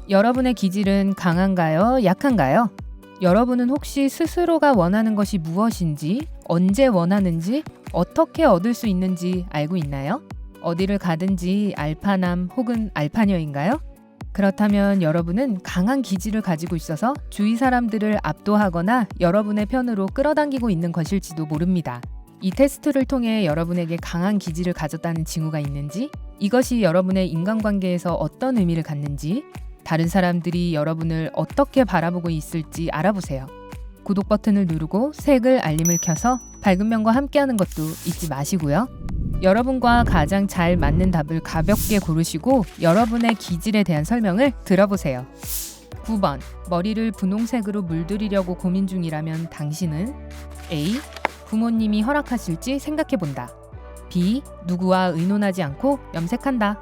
여러분의 기질은 강한가요? 약한가요? 여러분은 혹시 스스로가 원하는 것이 무엇인지, 언제 원하는지, 어떻게 얻을 수 있는지 알고 있나요? 어디를 가든지 알파남 혹은 알파녀인가요? 그렇다면 여러분은 강한 기질을 가지고 있어서 주위 사람들을 압도하거나 여러분의 편으로 끌어당기고 있는 것일지도 모릅니다. 이 테스트를 통해 여러분에게 강한 기질을 가졌다는 징후가 있는지, 이것이 여러분의 인간관계에서 어떤 의미를 갖는지, 다른 사람들이 여러분을 어떻게 바라보고 있을지 알아보세요. 구독 버튼을 누르고 색을 알림을 켜서 밝은 면과 함께하는 것도 잊지 마시고요. 여러분과 가장 잘 맞는 답을 가볍게 고르시고 여러분의 기질에 대한 설명을 들어보세요. 9번, 머리를 분홍색으로 물들이려고 고민 중이라면 당신은 A. 부모님이 허락하실지 생각해본다. B. 누구와 의논하지 않고 염색한다.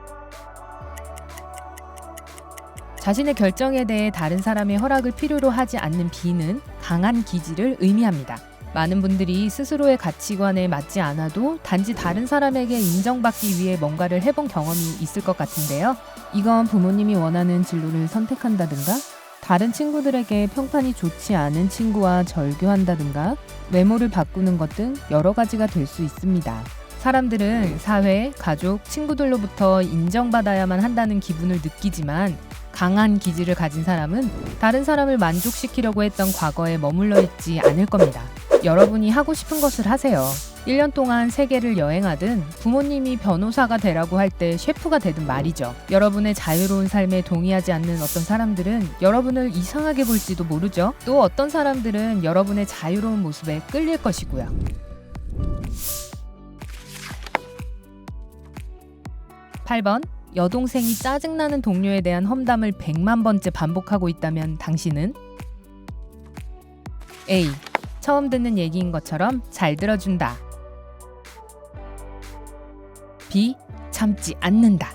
자신의 결정에 대해 다른 사람의 허락을 필요로 하지 않는 B는 강한 기질을 의미합니다. 많은 분들이 스스로의 가치관에 맞지 않아도 단지 다른 사람에게 인정받기 위해 뭔가를 해본 경험이 있을 것 같은데요. 이건 부모님이 원하는 진로를 선택한다든가, 다른 친구들에게 평판이 좋지 않은 친구와 절교한다든가, 외모를 바꾸는 것 등 여러 가지가 될 수 있습니다. 사람들은 사회, 가족, 친구들로부터 인정받아야만 한다는 기분을 느끼지만 강한 기질을 가진 사람은 다른 사람을 만족시키려고 했던 과거에 머물러 있지 않을 겁니다. 여러분이 하고 싶은 것을 하세요. 1년 동안 세계를 여행하든 부모님이 변호사가 되라고 할 때 셰프가 되든 말이죠. 여러분의 자유로운 삶에 동의하지 않는 어떤 사람들은 여러분을 이상하게 볼지도 모르죠. 또 어떤 사람들은 여러분의 자유로운 모습에 끌릴 것이고요. 8번, 여동생이 짜증나는 동료에 대한 험담을 100만 번째 반복하고 있다면 당신은 A. 처음 듣는 얘기인 것처럼 잘 들어준다. B. 참지 않는다.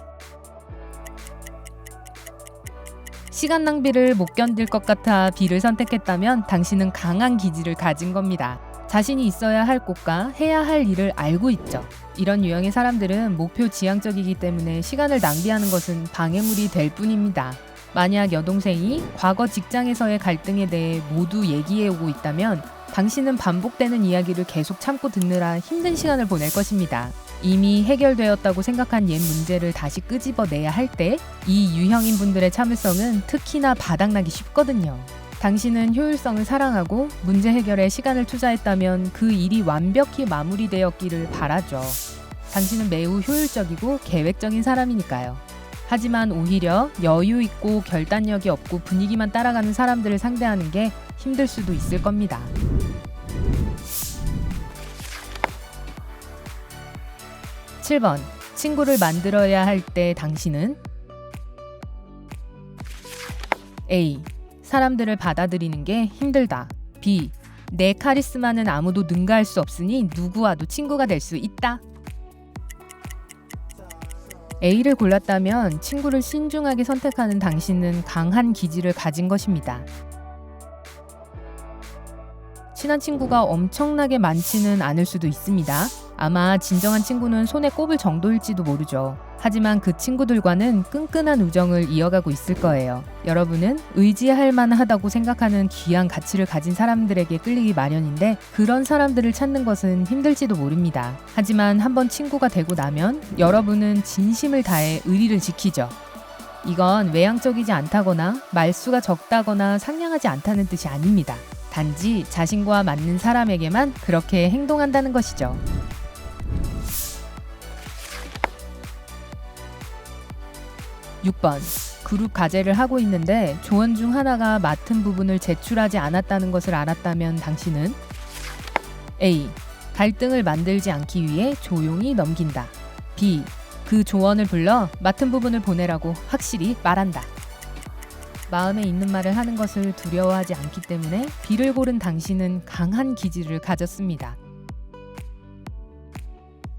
시간 낭비를 못 견딜 것 같아 B를 선택했다면 당신은 강한 기질을 가진 겁니다. 자신이 있어야 할 곳과 해야 할 일을 알고 있죠. 이런 유형의 사람들은 목표 지향적이기 때문에 시간을 낭비하는 것은 방해물이 될 뿐입니다. 만약 여동생이 과거 직장에서의 갈등에 대해 모두 얘기해오고 있다면 당신은 반복되는 이야기를 계속 참고 듣느라 힘든 시간을 보낼 것입니다. 이미 해결되었다고 생각한 옛 문제를 다시 끄집어내야 할 때 이 유형인 분들의 참을성은 특히나 바닥나기 쉽거든요. 당신은 효율성을 사랑하고 문제 해결에 시간을 투자했다면 그 일이 완벽히 마무리되었기를 바라죠. 당신은 매우 효율적이고 계획적인 사람이니까요. 하지만 오히려 여유 있고 결단력이 없고 분위기만 따라가는 사람들을 상대하는 게 힘들 수도 있을 겁니다. 7번, 친구를 만들어야 할 때 당신은 A. 사람들을 받아들이는 게 힘들다. B. 내 카리스마는 아무도 능가할 수 없으니 누구와도 친구가 될 수 있다. A를 골랐다면 친구를 신중하게 선택하는 당신은 강한 기질을 가진 것입니다. 친한 친구가 엄청나게 많지는 않을 수도 있습니다. 아마 진정한 친구는 손에 꼽을 정도일지도 모르죠. 하지만 그 친구들과는 끈끈한 우정을 이어가고 있을 거예요. 여러분은 의지할 만하다고 생각하는 귀한 가치를 가진 사람들에게 끌리기 마련인데 그런 사람들을 찾는 것은 힘들지도 모릅니다. 하지만 한번 친구가 되고 나면 여러분은 진심을 다해 의리를 지키죠. 이건 외향적이지 않다거나 말수가 적다거나 상냥하지 않다는 뜻이 아닙니다. 단지 자신과 맞는 사람에게만 그렇게 행동한다는 것이죠. 6번, 그룹 과제를 하고 있는데 조원 중 하나가 맡은 부분을 제출하지 않았다는 것을 알았다면 당신은 A. 갈등을 만들지 않기 위해 조용히 넘긴다. B. 그 조원을 불러 맡은 부분을 보내라고 확실히 말한다. 마음에 있는 말을 하는 것을 두려워하지 않기 때문에 B를 고른 당신은 강한 기질을 가졌습니다.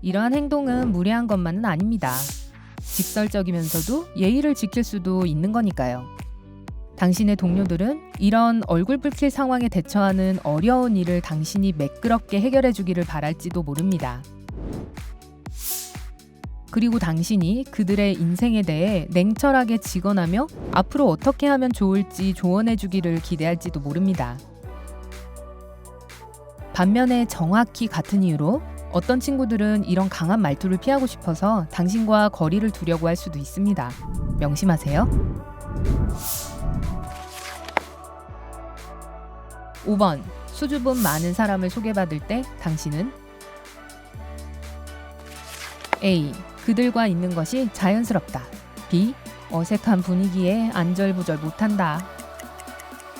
이러한 행동은 무례한 것만은 아닙니다. 직설적이면서도 예의를 지킬 수도 있는 거니까요. 당신의 동료들은 이런 얼굴 붉힐 상황에 대처하는 어려운 일을 당신이 매끄럽게 해결해 주기를 바랄지도 모릅니다. 그리고 당신이 그들의 인생에 대해 냉철하게 직언하며 앞으로 어떻게 하면 좋을지 조언해주기를 기대할지도 모릅니다. 반면에 정확히 같은 이유로 어떤 친구들은 이런 강한 말투를 피하고 싶어서 당신과 거리를 두려고 할 수도 있습니다. 명심하세요. 5번. 수줍음 많은 사람을 소개받을 때 당신은 A. 그들과 있는 것이 자연스럽다. B. 어색한 분위기에 안절부절 못한다.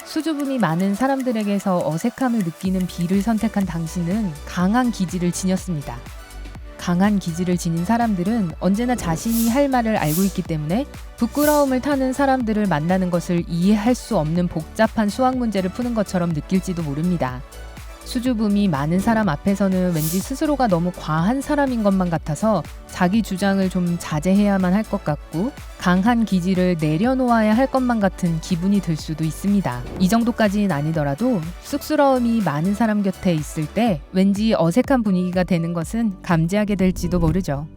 수줍음이 많은 사람들에게서 어색함을 느끼는 B를 선택한 당신은 강한 기질을 지녔습니다. 강한 기질을 지닌 사람들은 언제나 자신이 할 말을 알고 있기 때문에 부끄러움을 타는 사람들을 만나는 것을 이해할 수 없는 복잡한 수학 문제를 푸는 것처럼 느낄지도 모릅니다. 수줍음이 많은 사람 앞에서는 왠지 스스로가 너무 과한 사람인 것만 같아서 자기 주장을 좀 자제해야만 할 것 같고 강한 기질을 내려놓아야 할 것만 같은 기분이 들 수도 있습니다. 이 정도까지는 아니더라도 쑥스러움이 많은 사람 곁에 있을 때 왠지 어색한 분위기가 되는 것은 감지하게 될지도 모르죠.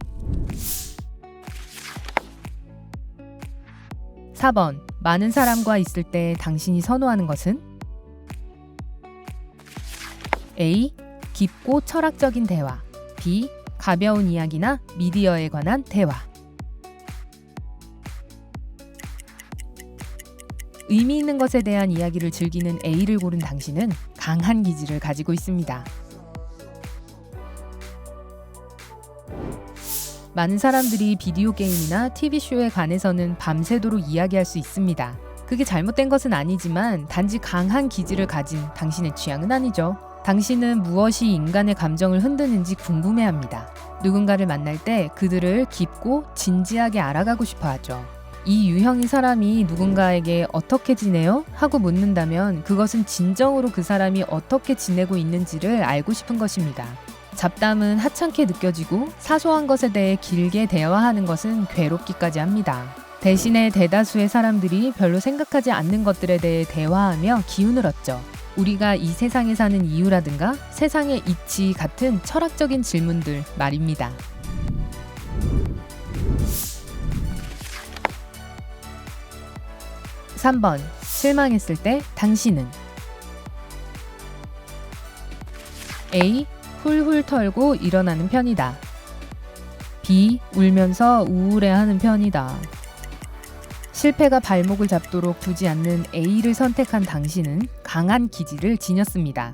4번. 많은 사람과 있을 때 당신이 선호하는 것은 A. 깊고 철학적인 대화. B. 가벼운 이야기나 미디어에 관한 대화. 의미 있는 것에 대한 이야기를 즐기는 A를 고른 당신은 강한 기질을 가지고 있습니다. 많은 사람들이 비디오 게임이나 TV쇼에 관해서는 밤새도록 이야기할 수 있습니다. 그게 잘못된 것은 아니지만 단지 강한 기질을 가진 당신의 취향은 아니죠. 당신은 무엇이 인간의 감정을 흔드는지 궁금해합니다. 누군가를 만날 때 그들을 깊고 진지하게 알아가고 싶어 하죠. 이 유형의 사람이 누군가에게 어떻게 지내요? 하고 묻는다면 그것은 진정으로 그 사람이 어떻게 지내고 있는지를 알고 싶은 것입니다. 잡담은 하찮게 느껴지고 사소한 것에 대해 길게 대화하는 것은 괴롭기까지 합니다. 대신에 대다수의 사람들이 별로 생각하지 않는 것들에 대해 대화하며 기운을 얻죠. 우리가 이 세상에 사는 이유라든가 세상의 이치 같은 철학적인 질문들 말입니다. 3번. 실망했을 때 당신은 A. 훌훌 털고 일어나는 편이다. B. 울면서 우울해하는 편이다. 실패가 발목을 잡도록 두지 않는 A를 선택한 당신은 강한 기질을 지녔습니다.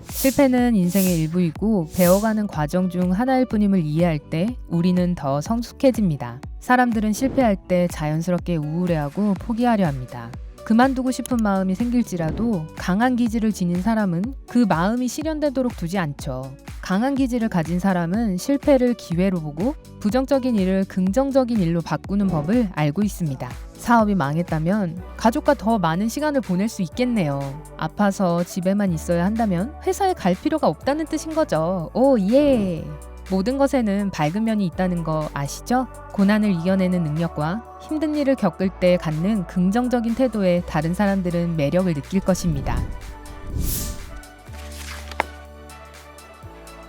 실패는 인생의 일부이고 배워가는 과정 중 하나일 뿐임을 이해할 때 우리는 더 성숙해집니다. 사람들은 실패할 때 자연스럽게 우울해하고 포기하려 합니다. 그만두고 싶은 마음이 생길지라도 강한 기질을 지닌 사람은 그 마음이 실현되도록 두지 않죠. 강한 기질을 가진 사람은 실패를 기회로 보고 부정적인 일을 긍정적인 일로 바꾸는 법을 알고 있습니다. 사업이 망했다면 가족과 더 많은 시간을 보낼 수 있겠네요. 아파서 집에만 있어야 한다면 회사에 갈 필요가 없다는 뜻인 거죠. 오 예! 모든 것에는 밝은 면이 있다는 거 아시죠? 고난을 이겨내는 능력과 힘든 일을 겪을 때 갖는 긍정적인 태도에 다른 사람들은 매력을 느낄 것입니다.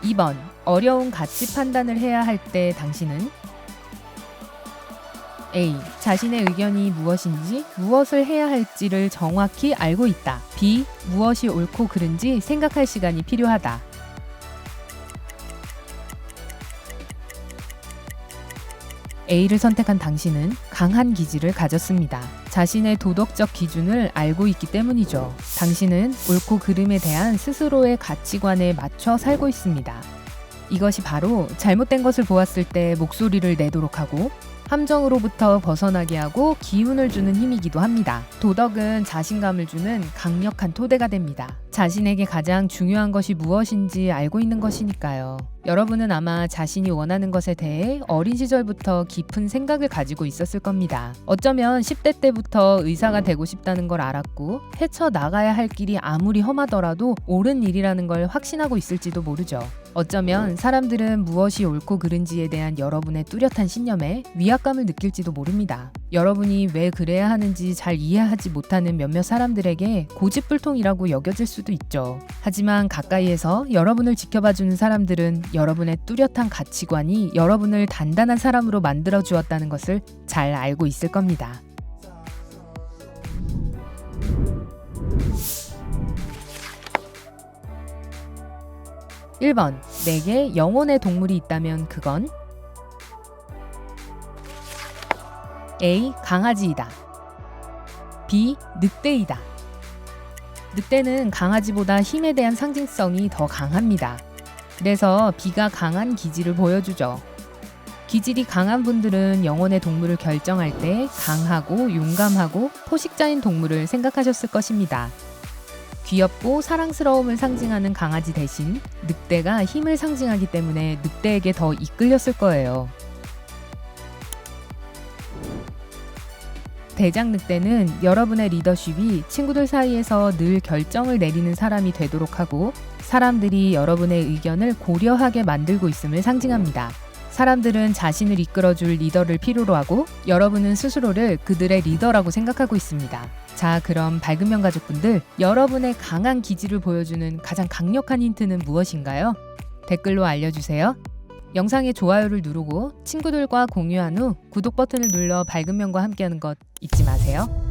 2번. 어려운 가치 판단을 해야 할 때 당신은 A. 자신의 의견이 무엇인지 무엇을 해야 할지를 정확히 알고 있다. B. 무엇이 옳고 그른지 생각할 시간이 필요하다. A를 선택한 당신은 강한 기질을 가졌습니다. 자신의 도덕적 기준을 알고 있기 때문이죠. 당신은 옳고 그름에 대한 스스로의 가치관에 맞춰 살고 있습니다. 이것이 바로 잘못된 것을 보았을 때 목소리를 내도록 하고 함정으로부터 벗어나게 하고 기운을 주는 힘이기도 합니다. 도덕은 자신감을 주는 강력한 토대가 됩니다. 자신에게 가장 중요한 것이 무엇인지 알고 있는 것이니까요. 여러분은 아마 자신이 원하는 것에 대해 어린 시절부터 깊은 생각을 가지고 있었을 겁니다. 어쩌면 10대 때부터 의사가 되고 싶다는 걸 알았고 헤쳐나가야 할 길이 아무리 험하더라도 옳은 일이라는 걸 확신하고 있을지도 모르죠. 어쩌면 사람들은 무엇이 옳고 그른지에 대한 여러분의 뚜렷한 신념에 위압감을 느낄지도 모릅니다. 여러분이 왜 그래야 하는지 잘 이해하지 못하는 몇몇 사람들에게 고집불통이라고 여겨질 수도 수도 있죠. 하지만 가까이에서 여러분을 지켜봐주는 사람들은 여러분의 뚜렷한 가치관이 여러분을 단단한 사람으로 만들어 주었다는 것을 잘 알고 있을 겁니다. (1번) 내게 영혼의 동물이 있다면 그건 A. 강아지이다. B. 늑대이다. 늑대는 강아지보다 힘에 대한 상징성이 더 강합니다. 그래서 B가 강한 기질을 보여주죠. 기질이 강한 분들은 영혼의 동물을 결정할 때 강하고 용감하고 포식자인 동물을 생각하셨을 것입니다. 귀엽고 사랑스러움을 상징하는 강아지 대신 늑대가 힘을 상징하기 때문에 늑대에게 더 이끌렸을 거예요. 대장 늑대는 여러분의 리더십이 친구들 사이에서 늘 결정을 내리는 사람이 되도록 하고 사람들이 여러분의 의견을 고려하게 만들고 있음을 상징합니다. 사람들은 자신을 이끌어줄 리더를 필요로 하고 여러분은 스스로를 그들의 리더라고 생각하고 있습니다. 자, 그럼 밝은면 가족분들, 여러분의 강한 기질을 보여주는 가장 강력한 힌트는 무엇인가요? 댓글로 알려주세요. 영상에 좋아요를 누르고 친구들과 공유한 후 구독 버튼을 눌러 밝은면과 함께하는 것 잊지 마세요.